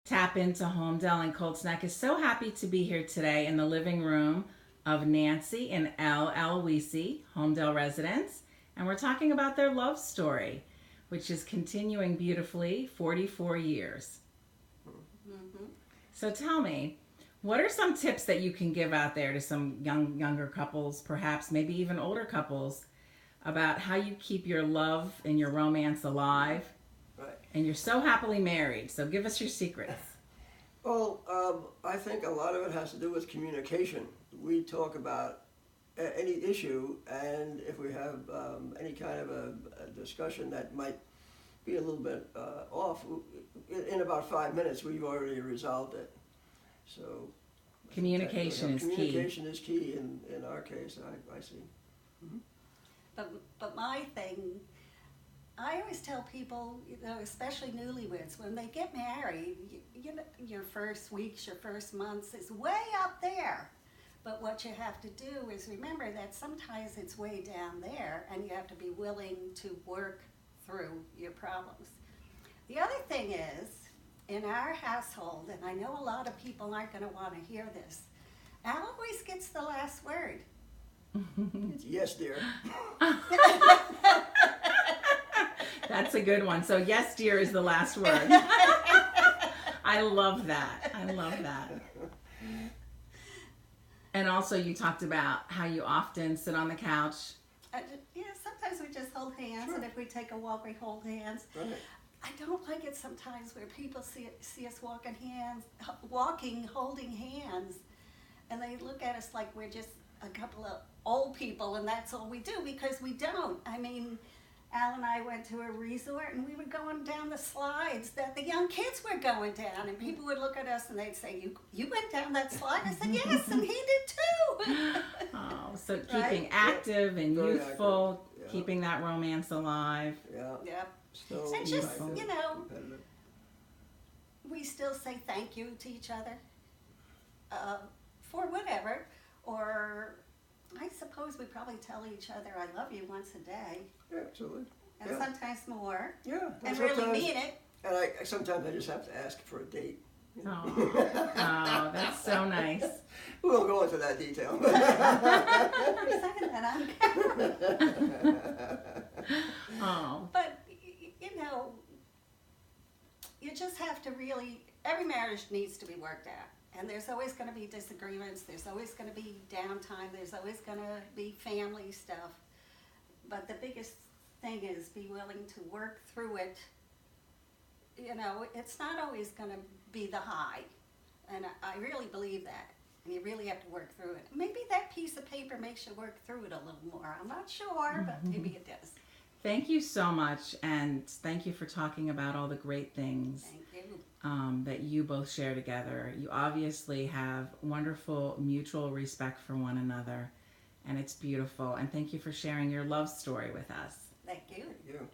Tap into Homedale and Colts Neck is so happy to be here today in the living room of Nancy and Elle Aloisi, Homedale residents, and we're talking about their love story, which is continuing beautifully 44 years. Mm-hmm. So tell me, what are some tips that you can give out there to some younger couples, perhaps maybe even older couples, about how you keep your love and your romance alive? Right. And you're so happily married, so give us your secrets. Well, I think a lot of it has to do with communication. We talk about any issue, and if we have any kind of a discussion that might be a little bit off, in about 5 minutes we've already resolved it. So Communication is key. Communication is key in our case, I see. Mm-hmm. But my thing, I always tell people, especially newlyweds, when they get married, your first weeks, your first months is way up there. But what you have to do is remember that sometimes it's way down there, and you have to be willing to work through your problems. The other thing is, in our household, and I know a lot of people aren't going to want to hear this, Al always gets the last word. Yes, dear. That's a good one. So yes, dear is the last word. I love that. I love that. And also you talked about how you often sit on the couch. Yeah, sometimes we just hold hands, Sure. and if we take a walk, we hold hands. Right. I don't like it sometimes where people see us walking, holding hands, and they look at us like we're just a couple of old people and that's all we do, because we don't. I mean, Al and I went to a resort and we were going down the slides that the young kids were going down, and people would look at us and they'd say, you went down that slide? I said, yes, and he did too. Oh, so keeping Right? active and Very youthful, active, yeah. keeping that romance alive. Yeah. Yep. Still And just, active, competitive. we still say thank you to each other for whatever, or I suppose we probably tell each other I love you once a day, Yeah, absolutely. and Yeah. sometimes more, Yeah. and really mean it. And sometimes I just have to ask for a date. Oh, that's so nice. We won't go into that detail. I'm saying that on camera. Oh, But, you just have to really, every marriage needs to be worked out. And there's always going to be disagreements, there's always going to be downtime, there's always going to be family stuff. But the biggest thing is be willing to work through it. It's not always going to be the high. And I really believe that. And you really have to work through it. Maybe that piece of paper makes you work through it a little more. I'm not sure, but maybe it does. thank you so much, and thank you for talking about all the great things Thank you. that you both share together. You obviously have wonderful mutual respect for one another, and it's beautiful. And thank you for sharing your love story with us. Thank you. Thank you.